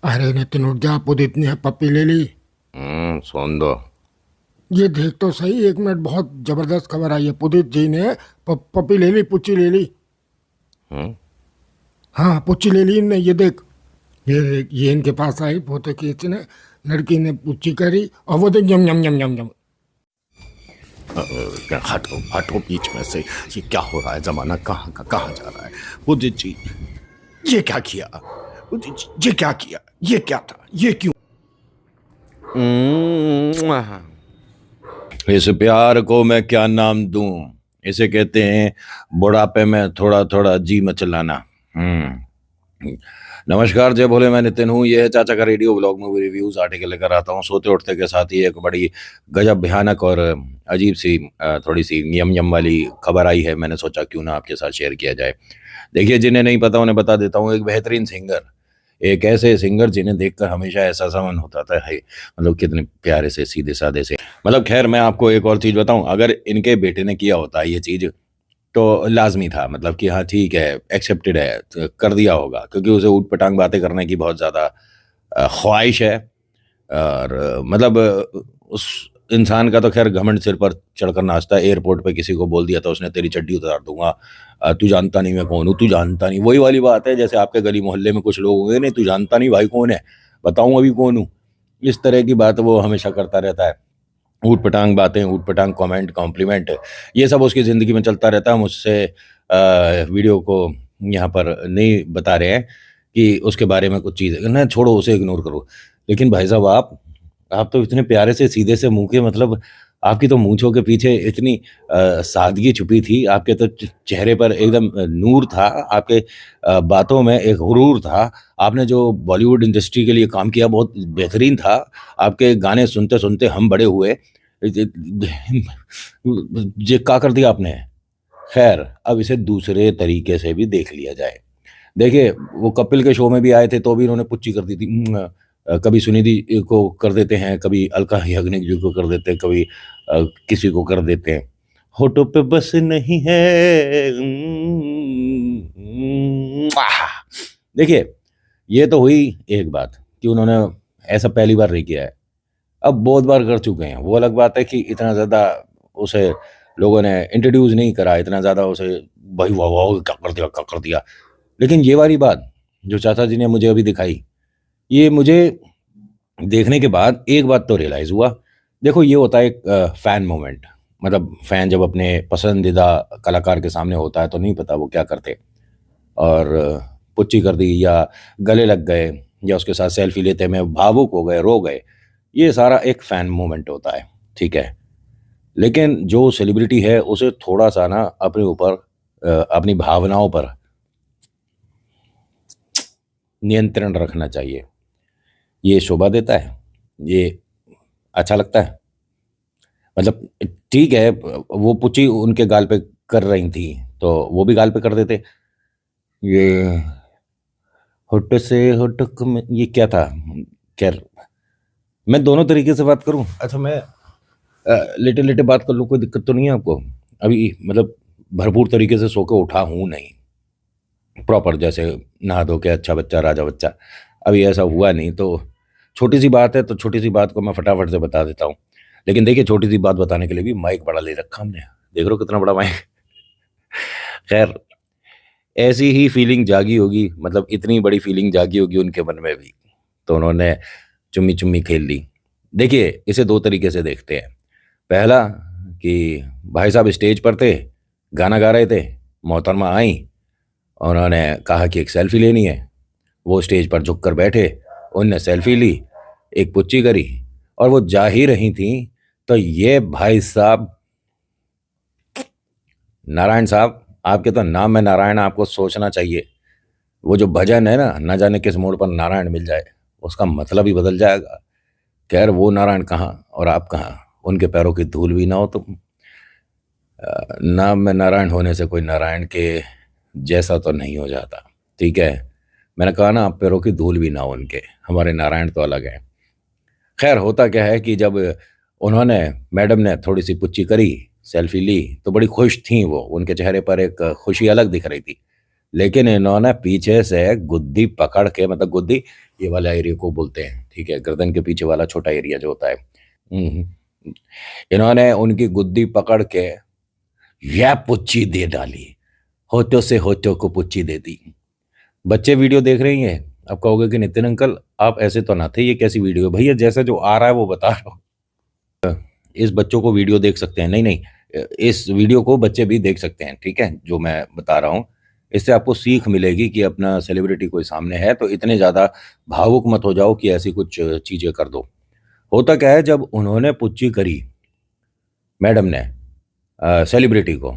अरे नितिन उठ जा, पुदीत ने पप्पी ले ली। सुन दो। ये देख तो सही, 1 मिनट, बहुत जबरदस्त खबर आई है। पुदीत जी ने पप्पी ले ली, पुच्ची ले ली। हम्म। हाँ, पुच्ची ले ली इनने। ये देख, ये देख, ये इनके पास आई फोटो खींचने। लड़की ने पुच्ची करी और वो देख, यम यम यम यम यम। हटो हटो बीच में से। ये क्या हो रहा है? जमाना कहाँ का कहाँ जा रहा है? उदित जी, ये क्या किया? उदित जी, ये क्या किया? ये क्या था? ये क्यों? इस प्यार को मैं क्या नाम दूं? इसे कहते हैं बुढ़ापे में थोड़ा थोड़ा जी मचलाना। नमस्कार, जय भोले, मैं नितिन हूँ। ये है चाचा का radio blog movie reviews article लेकर आता हूँ सोते उठते के साथ ही। एक बड़ी गजब भयानक और अजीब सी थोड़ी सी यम यम वाली खबर आई है। मैंने सोचा क्यों ना आपके साथ शेयर किया जाए। देखिए, जिन्हें नहीं पता उन्हें बता देता हूँ। एक बेहतरीन सिंगर, एक ऐसे सिंगर जिन्हें देखकर हमेशा ऐसा सा मन होता था, है मतलब कितने प्यारे से सीधे साधे से। मतलब खैर, मैं आपको एक और चीज बताऊं, अगर इनके बेटे ने किया होता ये चीज तो लाजमी था, मतलब कि हाँ ठीक है, एक्सेप्टेड है, तो कर दिया होगा, क्योंकि उसे ऊट पटांग बातें करने की बहुत ज़्यादा ख्वाहिश है। और मतलब उस इंसान का तो खैर घमंड सिर पर चढ़कर नाचता है। एयरपोर्ट पे किसी को बोल दिया था उसने, तेरी चड्डी उतार दूंगा, तू जानता नहीं मैं कौन हूँ, तू जानता नहीं। वही वाली बात है, जैसे आपके गली मोहल्ले में कुछ लोग होंगे, नहीं तू जानता नहीं भाई कौन है, बताऊँ अभी कौन हूँ। इस तरह की बात वो हमेशा करता रहता है। ऊट पटांग बातें, ऊट पटांग कमेंट, कॉम्प्लीमेंट, ये सब उसकी ज़िंदगी में चलता रहता है। हम उससे वीडियो को यहाँ पर नहीं बता रहे हैं कि उसके बारे में कुछ चीज़ ना, छोड़ो, उसे इग्नोर करो। लेकिन भाई साहब, आप तो इतने प्यारे से सीधे से मुंह के, मतलब आपकी तो मूंछों के पीछे इतनी सादगी छुपी थी। आपके तो चेहरे पर एकदम नूर था। आपके बातों में एक गुरूर था। आपने जो बॉलीवुड इंडस्ट्री के लिए काम किया बहुत बेहतरीन था। आपके गाने सुनते सुनते हम बड़े हुए। ये क्या कर दिया आपने? खैर, अब इसे दूसरे तरीके से भी देख लिया जाए। देखिए, वो कपिल के शो में भी आए थे तो भी इन्होंने पुच्ची कर दी थी। कभी सुनिधि को कर देते हैं, कभी अलका याग्निक जी को कर देते हैं, कभी किसी को कर देते हैं। होठों पे बस नहीं है। देखिए, ये तो हुई एक बात कि उन्होंने ऐसा पहली बार नहीं किया है, अब बहुत बार कर चुके हैं। वो अलग बात है कि इतना ज़्यादा उसे लोगों ने इंट्रोड्यूस नहीं करा, इतना ज़्यादा उसे भाई वाह वाह क्या कर दिया, क्या कर दिया। लेकिन ये वाली बात जो चाचा जी ने मुझे अभी दिखाई, ये मुझे देखने के बाद एक बात तो रियलाइज़ हुआ। देखो, ये होता है एक फ़ैन मोमेंट। मतलब फ़ैन जब अपने पसंदीदा कलाकार के सामने होता है तो नहीं पता वो क्या करते, और पुच्ची कर दी या गले लग गए या उसके साथ सेल्फी लेते में भावुक हो गए, रो गए। ये सारा एक फ़ैन मोमेंट होता है, ठीक है। लेकिन जो सेलिब्रिटी है उसे थोड़ा-सा ना अपने ऊपर अपनी भावनाओं पर नियंत्रण रखना चाहिए। ये शोभा देता है, ये अच्छा लगता है। मतलब ठीक है, वो पुच्ची उनके गाल पे कर रही थी, तो वो भी गाल पे कर देते। ये होठ से होठक में ये क्या था? खैर, मैं दोनों तरीके से बात करूँ? अच्छा, मैं लेटे-लेटे बात कर लूँ, कोई दिक्कत तो नहीं है आपको? अभी मतलब भरपूर तरीके से सो के उठा हूँ नहीं, प्रॉपर जैसे नहा धो के अच्छा बच्चा, राजा बच्चा, अभी ऐसा हुआ नहीं। तो छोटी-सी बात है, तो छोटी-सी बात को मैं फटाफट से बता देता हूँ। लेकिन देखिए, छोटी-सी बात बताने के लिए भी माइक बड़ा ले रखा हमने। देख रहे हो कितना बड़ा माइक? खैर, ऐसी ही फीलिंग जागी होगी, मतलब इतनी बड़ी फीलिंग जागी होगी उनके मन में भी, तो उन्होंने चुम्मी-चुम्मी खेल ली। देखिए, इसे 2 तरीके से देखते हैं। पहला कि भाई साहब स्टेज पर थे, गाना गा रहे थे, मोहतरमा आईं, उन्होंने कहा कि एक सेल्फी लेनी है। वो स्टेज पर झुक कर बैठे, उनने सेल्फी ली, एक पुच्ची करी और वो जा ही रही थीं, तो ये भाई साहब, नारायण साहब, आपके तो नाम में नारायण, आपको सोचना चाहिए। वो जो भजन है ना जाने किस मोड़ पर नारायण मिल जाए, उसका मतलब ही बदल जाएगा। खैर, वो नारायण कहाँ और आप कहाँ, उनके पैरों की धूल भी ना हो तुम। नाम में नारायण होने से कोई नारायण के जैसा तो नहीं हो जाता, ठीक है। मैंने कहा ना, आप पैरों की धूल भी ना हो उनके, हमारे नारायण तो अलग हैं। खैर, होता क्या है कि जब उन्होंने, मैडम ने थोड़ी सी पुच्ची करी, सेल्फी ली, तो बड़ी खुश थी वो, उनके चेहरे पर एक खुशी अलग दिख रही थी। लेकिन इन्होंने पीछे से गुद्दी पकड़ के, मतलब गुद्दी ये वाला एरिया को बोलते हैं, ठीक है, गर्दन के पीछे वाला छोटा एरिया जो होता है, इन्होंने उनकी गुद्दी पकड़ के यह पुच्ची दे डाली, होठों से होठों को पुच्ची दे दी। बच्चे वीडियो देख रही हैं, आप कहोगे कि नितिन अंकल आप ऐसे तो ना थे, ये कैसी वीडियो है? भैया जैसा जो आ रहा है वो बता रहा हूँ। इस बच्चों को वीडियो देख सकते हैं, नहीं नहीं, इस वीडियो को बच्चे भी देख सकते हैं, ठीक है, जो मैं बता रहा हूँ। इससे आपको सीख मिलेगी कि अपना सेलिब्रिटी कोई सामने है तो इतने ज़्यादा भावुक मत हो जाओ कि ऐसी कुछ चीज़ें कर दो। होता क्या है, जब उन्होंने पुच्ची करी मैडम ने सेलिब्रिटी को,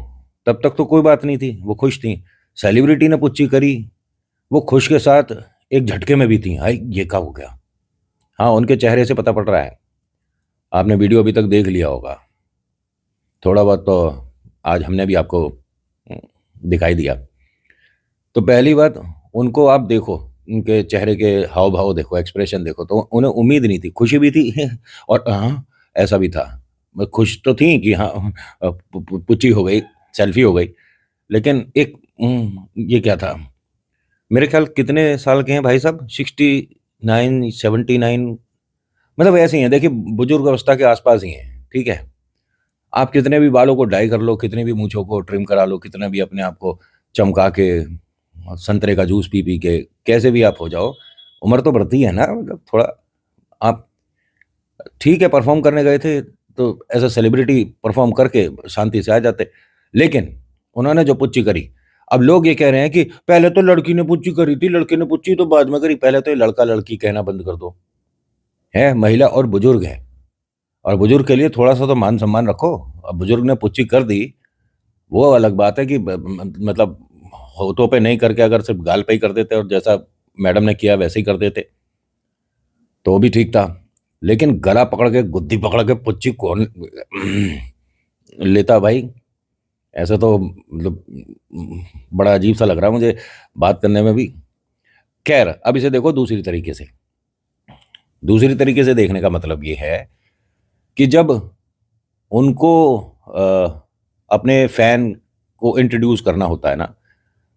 तब तक तो कोई बात नहीं थी, वो खुश थी। सेलिब्रिटी ने पुच्ची करी, वो खुश के साथ एक झटके में भी थी, हाय ये क्या हो गया। हाँ, उनके चेहरे से पता पड़ रहा है, आपने वीडियो अभी तक देख लिया होगा, थोड़ा बहुत तो आज हमने भी आपको दिखाई दिया। तो पहली बात, उनको आप देखो, उनके चेहरे के हाव भाव देखो, एक्सप्रेशन देखो, तो उन्हें उम्मीद नहीं थी, खुशी भी थी और हाँ ऐसा भी था, खुश तो थी कि हाँ पुच्ची हो गई, सेल्फी हो गई। लेकिन एक ये क्या था, मेरे ख्याल कितने साल के हैं भाई साहब, 69 79, मतलब ऐसे ही हैं, देखिए बुजुर्ग अवस्था के आसपास ही हैं, ठीक है। आप कितने भी बालों को डाई कर लो, कितने भी मूंछों को ट्रिम करा लो, कितना भी अपने आप को चमका के संतरे का जूस पी पी के कैसे भी आप हो जाओ, उम्र तो बढ़ती है ना, मतलब थोड़ा आप, ठीक है, परफॉर्म करने गए थे तो एज अ सेलिब्रिटी परफॉर्म करके शांति से आ जाते। लेकिन उन्होंने जो पुच्ची करी, अब लोग ये कह रहे हैं कि पहले तो लड़की ने पुच्ची करी थी, लड़के ने पुच्ची तो बाद में करी। पहले तो ये लड़का लड़की कहना बंद कर दो, है महिला और बुजुर्ग है, और बुजुर्ग के लिए थोड़ा सा तो मान सम्मान रखो। अब बुजुर्ग ने पुच्ची कर दी, वो अलग बात है कि मतलब होठों पे नहीं करके अगर सिर्फ गाल पे ही कर देते और जैसा मैडम ने किया वैसे ही कर देते तो भी ठीक था। लेकिन गला पकड़ के, गुद्दी पकड़ के पुच्ची कौन लेता भाई? ऐसा तो मतलब बड़ा अजीब सा लग रहा है मुझे बात करने में भी। खैर, अब इसे देखो दूसरी तरीके से। दूसरी तरीके से देखने का मतलब ये है कि जब उनको अपने फैन को इंट्रोड्यूस करना होता है ना,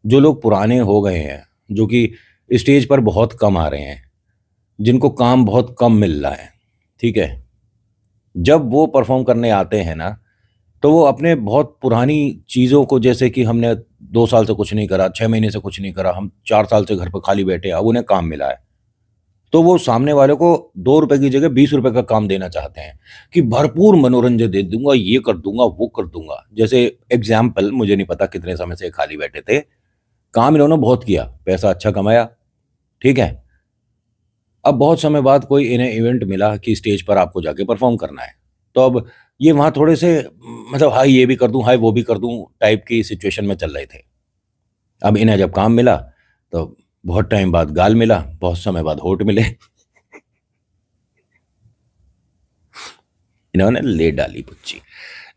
जो लोग पुराने हो गए हैं, जो कि स्टेज पर बहुत कम आ रहे हैं, जिनको काम बहुत कम मिल रहा है, ठीक है, जब वो परफॉर्म करने आते हैं ना, तो वो अपने बहुत पुरानी चीज़ों को, जैसे कि हमने 2 साल से कुछ नहीं करा, 6 महीने से कुछ नहीं करा, हम 4 साल से घर पर खाली बैठे, अब उन्हें काम मिला है, तो वो सामने वाले को 2 रुपए की जगह 20 रुपए का काम देना चाहते हैं कि भरपूर मनोरंजन दे दूंगा, ये कर दूंगा, वो कर दूंगा। जैसे एग्जाम्पल, मुझे नहीं पता कितने समय से खाली बैठे थे, काम इन्होंने बहुत किया, पैसा अच्छा कमाया, ठीक है। अब बहुत समय बाद कोई इन्हें इवेंट मिला कि स्टेज पर आपको जाके परफॉर्म करना है, तो अब ये वहाँ थोड़े से मतलब हाई ये भी कर दूं, हाई वो भी कर दूं टाइप की सिचुएशन में चल रहे थे। अब इन्हें जब काम मिला तो बहुत टाइम बाद गाल मिला, बहुत समय बाद होठ मिले, इन्होंने ले डाली पुच्ची।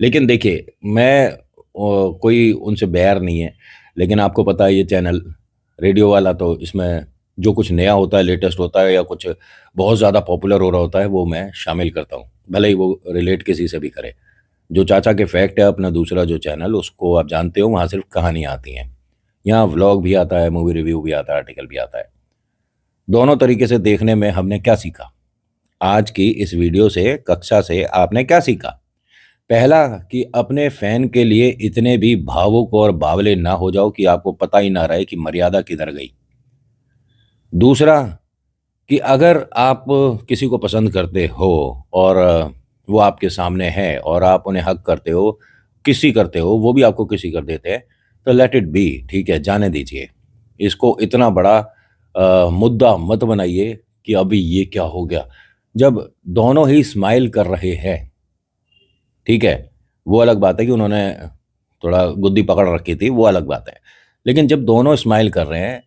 लेकिन देखिए, मैं कोई उनसे बैर नहीं है, लेकिन आपको पता है ये चैनल रेडियो वाला, तो इसमें जो कुछ नया होता है, लेटेस्ट होता है, या कुछ बहुत ज़्यादा पॉपुलर हो रहा होता है, वो मैं शामिल करता हूँ, भले ही वो रिलेट किसी से भी करे। जो चाचा के फैक्ट है, अपना दूसरा जो चैनल, उसको आप जानते हो, वहाँ सिर्फ कहानियाँ आती हैं, यहाँ व्लॉग भी आता है, मूवी रिव्यू भी आता है, आर्टिकल भी आता है। दोनों तरीके से देखने में हमने क्या सीखा आज की इस वीडियो से, कक्षा से आपने क्या सीखा? पहला, कि अपने फैन के लिए इतने भी भावुक और बावले ना हो जाओ कि आपको पता ही ना रहे कि मर्यादा किधर गई। दूसरा, कि अगर आप किसी को पसंद करते हो और वो आपके सामने है और आप उन्हें हक करते हो, किसी करते हो, वो भी आपको किसी कर देते हैं, तो लेट इट बी, ठीक है, जाने दीजिए। इसको इतना बड़ा मुद्दा मत बनाइए कि अभी ये क्या हो गया। जब दोनों ही स्माइल कर रहे हैं, ठीक है, वो अलग बात है कि उन्होंने थोड़ा गुद्दी पकड़ रखी थी, वो अलग बात है। लेकिन जब दोनों स्माइल कर रहे हैं,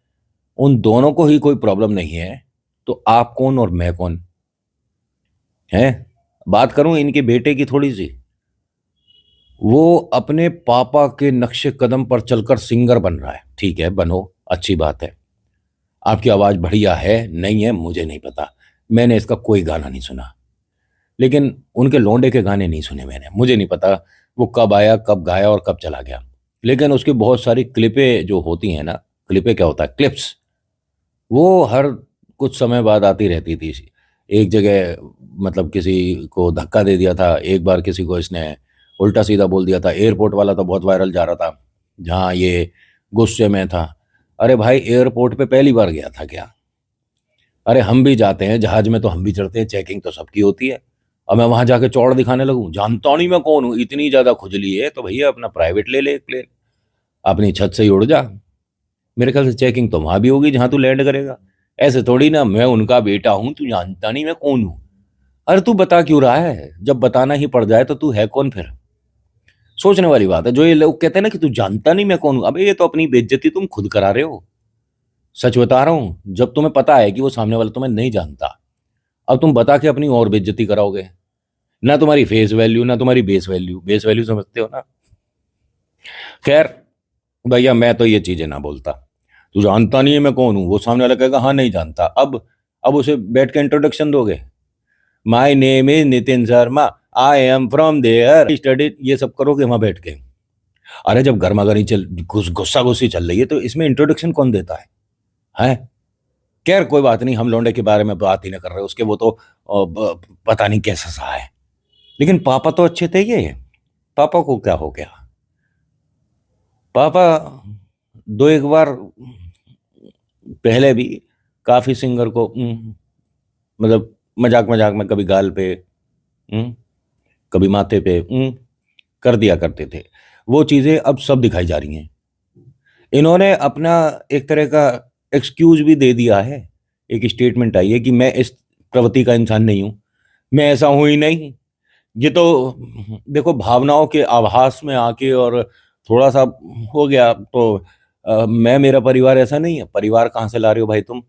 उन दोनों को ही कोई प्रॉब्लम नहीं है, तो आप कौन और मैं कौन है? बात करूं इनके बेटे की थोड़ी सी, वो अपने पापा के नक्शे कदम पर चलकर सिंगर बन रहा है, ठीक है, बनो, अच्छी बात है, आपकी आवाज़ बढ़िया है, नहीं है मुझे नहीं पता, मैंने इसका कोई गाना नहीं सुना, लेकिन उनके लौंडे के गाने नहीं सुने मैंने, मुझे नहीं पता वो कब आया, कब गाया और कब चला गया। लेकिन उसकी बहुत सारी क्लिपें जो होती हैं ना, क्लिपें क्या होता है, क्लिप्स, वो हर कुछ समय बाद आती रहती थी। एक जगह मतलब किसी को धक्का दे दिया था, एक बार किसी को इसने उल्टा सीधा बोल दिया था, एयरपोर्ट वाला तो बहुत वायरल जा रहा था जहाँ ये गुस्से में था। अरे भाई एयरपोर्ट पे पहली बार गया था क्या? अरे हम भी जाते हैं जहाज में, तो हम भी चढ़ते हैं, चेकिंग तो सबकी होती है। अब मैं वहां जाके चौड़ दिखाने लगूं, जानता नहीं मैं कौन हूं, इतनी ज्यादा खुजली है तो भैया अपना प्राइवेट ले ले एक प्लेन, अपनी छत से ही उड़ जा। मेरे ख्याल से चेकिंग तो वहां भी होगी जहां तू लैंड करेगा। ऐसे थोड़ी ना मैं उनका बेटा हूं, तू जानता नहीं मैं कौन हूं। अरे तू बता क्यों रहा है, जब बताना ही पड़ जाए तो तू है कौन फिर? सोचने वाली बात है। जो ये लोग कहते हैं ना कि तू जानता नहीं मैं कौन हूं, अबे ये तो अपनी बेइज्जती तुम खुद करा रहे हो। सच बता रहा हूं, जब तुम्हें पता है कि वो सामने वाला तुम्हें नहीं जानता, अब तुम बता के अपनी और बेइज्जती कराओगे। ना तुम्हारी फेस वैल्यू ना तुम्हारी बेस वैल्यू, बेस वैल्यू समझते हो ना। खैर भैया मैं तो ये चीजें ना बोलता। तू जानता नहीं है मैं कौन हूं, वो सामने वाला कहेगा हाँ नहीं जानता। अब उसे बैठ के इंट्रोडक्शन दोगे, my name is Nitin Sharma, I am from there study, ये सब करोगे वहां बैठ के? अरे जब गर्मा गर्मी चल गुस्सा गुस्सी चल रही है तो इसमें इंट्रोडक्शन कौन देता है? खैर कोई बात नहीं, हम लौंडे के बारे में बात ही ना कर रहे उसके, वो तो पता नहीं कैसा सा है। लेकिन पापा तो अच्छे थे ये, पापा को क्या हो गया? पापा दो एक बार पहले भी काफी सिंगर को मतलब मजाक मजाक में कभी गाल पे कभी माथे पे कर दिया करते थे। वो चीजें अब सब दिखाई जा रही हैं। इन्होंने अपना एक तरह का एक्सक्यूज भी दे दिया है। एक स्टेटमेंट आई है कि मैं इस प्रवृत्ति का इंसान नहीं हूं, मैं ऐसा हूं ही नहीं। ये तो देखो भावनाओं के आभास में आके और थोड़ा सा हो गया तो मैं मेरा परिवार ऐसा नहीं है। परिवार कहाँ से ला रहे हो भाई तुम?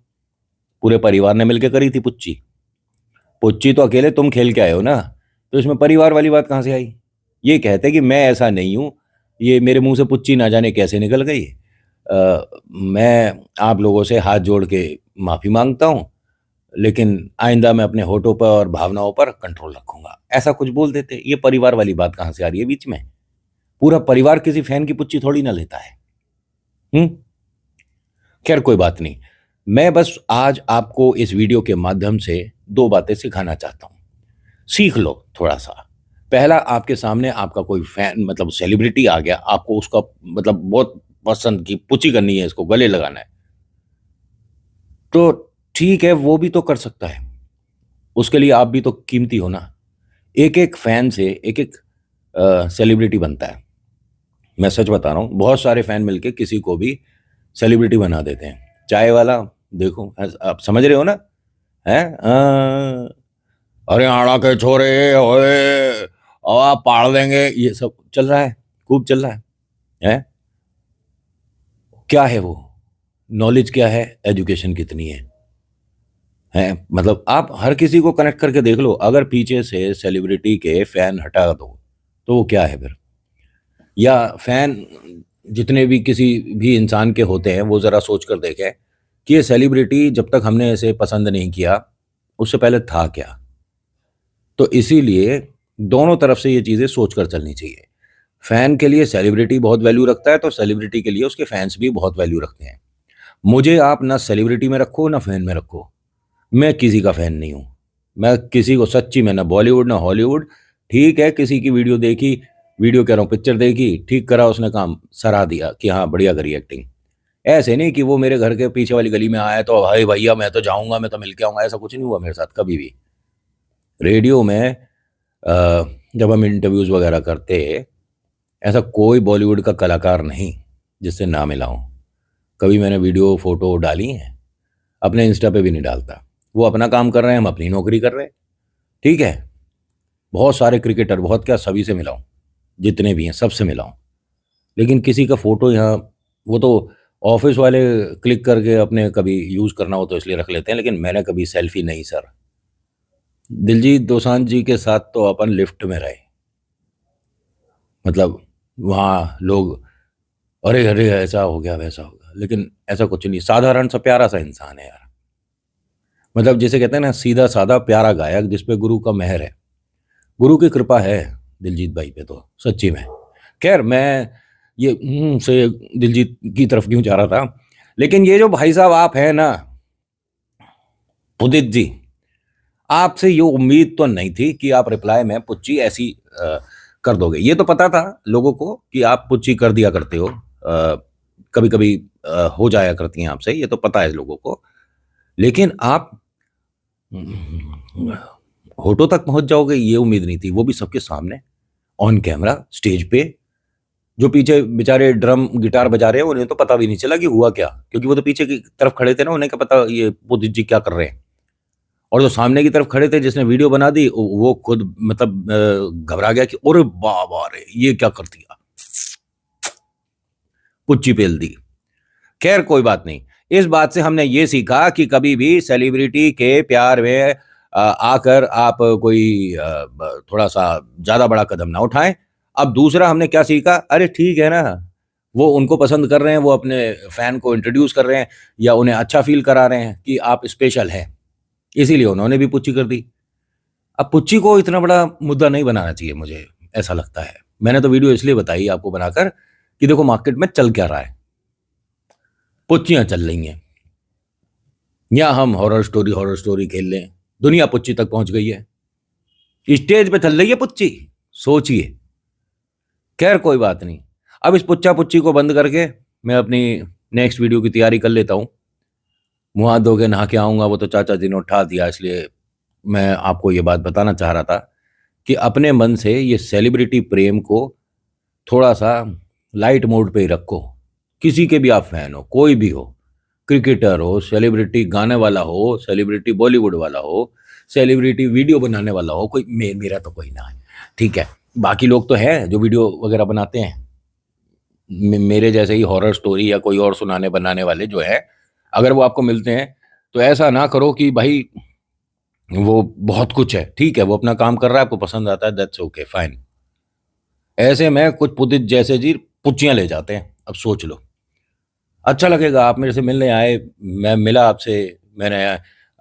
पूरे परिवार ने मिलकर करी थी पुच्ची, पुच्ची तो अकेले तुम खेल के आए हो ना, तो इसमें परिवार वाली बात कहाँ से आई? ये कहते कि मैं ऐसा नहीं हूं, ये मेरे मुंह से पुच्ची ना जाने कैसे निकल गई। मैं आप लोगों से हाथ जोड़ के माफी मांगता हूं, लेकिन आइंदा मैं अपने होठों पर और भावनाओं पर कंट्रोल रखूंगा, ऐसा कुछ बोल देते। ये परिवार वाली बात कहाँ से आ रही है बीच में? पूरा परिवार किसी फैन की पुच्ची थोड़ी ना लेता है। खैर कोई बात नहीं, मैं बस आज आपको इस वीडियो के माध्यम से दो बातें सिखाना चाहता हूं, सीख लो थोड़ा सा। पहला, आपके सामने आपका कोई फैन मतलब सेलिब्रिटी आ गया, आपको उसका मतलब बहुत पसंद की पुच्ची करनी है, इसको गले लगाना है, तो ठीक है वो भी तो कर सकता है। उसके लिए आप भी तो कीमती हो ना। एक एक फैन से एक एक सेलिब्रिटी बनता है। मैं सच बता रहा हूँ, बहुत सारे फैन मिलके किसी को भी सेलिब्रिटी बना देते हैं। चाय वाला देखो, आप समझ रहे हो ना? है अरे आड़ा के छोरे ओए, और पाड़ देंगे, ये सब चल रहा है, खूब चल रहा है? क्या है वो? नॉलेज क्या है, एजुकेशन कितनी है? मतलब आप हर किसी को कनेक्ट करके देख लो, अगर पीछे से सेलिब्रिटी के फैन हटा दो तो वो क्या है फिर? या फैन जितने भी किसी भी इंसान के होते हैं वो जरा सोच कर देखें कि ये सेलिब्रिटी जब तक हमने इसे पसंद नहीं किया उससे पहले था क्या। तो इसीलिए दोनों तरफ से ये चीजें सोच कर चलनी चाहिए। फैन के लिए सेलिब्रिटी बहुत वैल्यू रखता है तो सेलिब्रिटी के लिए उसके फैंस भी बहुत वैल्यू रखते हैं। मुझे आप ना सेलिब्रिटी में रखो ना फैन में रखो, मैं किसी का फैन नहीं हूं। मैं किसी को सच्ची में, ना बॉलीवुड ना हॉलीवुड। ठीक है किसी की वीडियो देखी, वीडियो कह रहा हूँ पिक्चर देखी, ठीक करा उसने काम, सराह दिया कि हाँ बढ़िया करी एक्टिंग। ऐसे नहीं कि वो मेरे घर के पीछे वाली गली में आया तो भाई भैया मैं तो जाऊंगा, मैं तो मिल के आऊंगा, ऐसा कुछ नहीं हुआ मेरे साथ कभी भी। रेडियो में जब हम इंटरव्यूज वगैरह करते, ऐसा कोई बॉलीवुड का कलाकार नहीं जिससे ना मिला हूं। कभी मैंने वीडियो फोटो डाली है, अपने इंस्टा पे भी नहीं डालता। वो अपना काम कर रहे हैं, हम अपनी नौकरी कर रहे हैं। ठीक है, बहुत सारे क्रिकेटर, बहुत क्या, सभी से मिला हूं, जितने भी हैं सबसे मिला हूं। लेकिन किसी का फोटो यहाँ, वो तो ऑफिस वाले क्लिक करके अपने कभी यूज करना हो तो इसलिए रख लेते हैं, लेकिन मैंने कभी सेल्फी नहीं सर। दिलजीत दोसांझ जी के साथ तो अपन लिफ्ट में रहे, मतलब वहाँ लोग अरे अरे ऐसा हो गया वैसा हो गया, लेकिन ऐसा कुछ नहीं। साधारण सा प्यारा सा इंसान है यार, मतलब जिसे कहते हैं ना सीधा साधा प्यारा गायक जिस पे गुरु का मेहर है, गुरु की कृपा है दिलजीत भाई पे तो सच्ची में। खैर मैं ये से दिलजीत की तरफ क्यों जा रहा था, लेकिन ये जो भाई साहब आप हैं ना उदित जी, आपसे ये उम्मीद तो नहीं थी कि आप रिप्लाई में पुच्ची ऐसी कर दोगे। ये तो पता था लोगों को कि आप पुच्ची कर दिया करते हो, कभी कभी हो जाया करती हैं आपसे, ये तो पता है लोगों को। लेकिन आप होठों तक पहुंच जाओगे ये उम्मीद नहीं थी, वो भी सबके सामने ऑन कैमरा स्टेज पे। जो पीछे बेचारे ड्रम गिटार बजा रहे हैं उन्हें तो पता भी नहीं चला कि हुआ क्या, क्योंकि वो तो पीछे की तरफ खड़े थे ना, उन्हें क्या पता ये पुदित जी क्या कर रहे हैं। और जो सामने की तरफ खड़े थे जिसने वीडियो बना दी वो खुद मतलब घबरा गया कि अरे बाबा रे ये क्या कर दिया, पुच्ची पेल दी। खैर कोई बात नहीं, इस बात से हमने ये सीखा कि कभी भी सेलिब्रिटी के प्यार में आकर आप कोई थोड़ा सा ज्यादा बड़ा कदम ना उठाएं। अब दूसरा हमने क्या सीखा, अरे ठीक है ना, वो उनको पसंद कर रहे हैं, वो अपने फैन को इंट्रोड्यूस कर रहे हैं या उन्हें अच्छा फील करा रहे हैं कि आप स्पेशल हैं, इसीलिए उन्होंने भी पुच्ची कर दी। अब पुच्ची को इतना बड़ा मुद्दा नहीं बनाना चाहिए, मुझे ऐसा लगता है। मैंने तो वीडियो इसलिए बताई आपको बनाकर कि देखो मार्केट में चल क्या रहा है, पुच्चियां चल रही हैं, या हम हॉरर स्टोरी खेल लें, दुनिया पुच्ची तक पहुंच गई है, स्टेज पे चल रही है पुच्ची, सोचिए। खैर कोई बात नहीं, अब इस पुच्चा पुच्ची को बंद करके मैं अपनी नेक्स्ट वीडियो की तैयारी कर लेता हूँ। मुँह हाथ धो के नहा के आऊँगा, वो तो चाचा जी ने उठा दिया, इसलिए मैं आपको ये बात बताना चाह रहा था कि अपने मन से ये सेलिब्रिटी प्रेम को थोड़ा सा लाइट मोड पे ही रखो। किसी के भी आप फैन हो, कोई भी हो, क्रिकेटर हो, सेलिब्रिटी गाने वाला हो, सेलिब्रिटी बॉलीवुड वाला हो, सेलिब्रिटी वीडियो बनाने वाला हो, कोई मेरा तो कोई ना है, ठीक है। बाकी लोग तो हैं जो वीडियो वगैरह बनाते हैं, मेरे जैसे ही हॉरर स्टोरी या कोई और सुनाने बनाने वाले जो है, अगर वो आपको मिलते हैं तो ऐसा ना करो कि भाई वो बहुत कुछ है, ठीक है, वो अपना काम कर रहा है, आपको पसंद आता है, दैट्स ओके फाइन। ऐसे में कुछ पुतित जैसे जी पुच्चियां ले जाते हैं। अब सोच लो, अच्छा लगेगा। आप मेरे से मिलने आए, मैं मिला आपसे, मैंने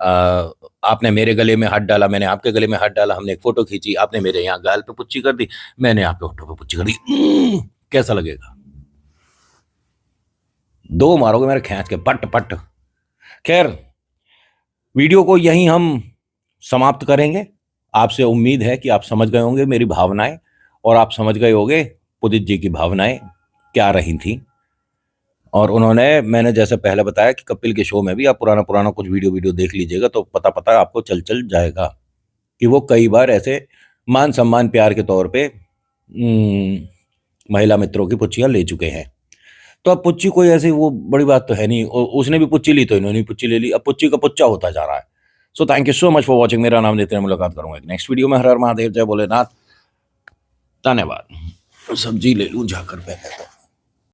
आपने मेरे गले में हाथ डाला, मैंने आपके गले में हाथ डाला, हमने एक फोटो खींची, आपने मेरे यहाँ गाल पे पुच्ची कर दी, मैंने आपके होठों पे पुच्ची कर दी। कैसा लगेगा? दो मारोगे मेरे खींच के, पट पट। खैर वीडियो को यहीं हम समाप्त करेंगे। आपसे उम्मीद है कि आप समझ गए होंगे मेरी भावनाएं, और आप समझ गए होंगे पुदित जी की भावनाएं क्या रही थी। और उन्होंने, मैंने जैसे पहले बताया कि कपिल के शो में भी आप पुराना पुराना कुछ वीडियो देख लीजिएगा तो पता आपको चल जाएगा कि वो कई बार ऐसे मान सम्मान प्यार के तौर पे महिला मित्रों की पुच्चियां ले चुके हैं। तो अब पुच्ची कोई ऐसी वो बड़ी बात तो है नहीं, उसने भी पुच्ची ली तो इन्होंने भी पुच्ची ले ली, अब पुच्ची का पुच्चा होता जा रहा है। So thank you so much for watching. मेरा नाम नितिन, मुलाकात करूंगा एक नेक्स्ट वीडियो में। हर हर महादेव, जय भोलेनाथ, धन्यवाद। सब्जी ले लूं जाकर पहले तो।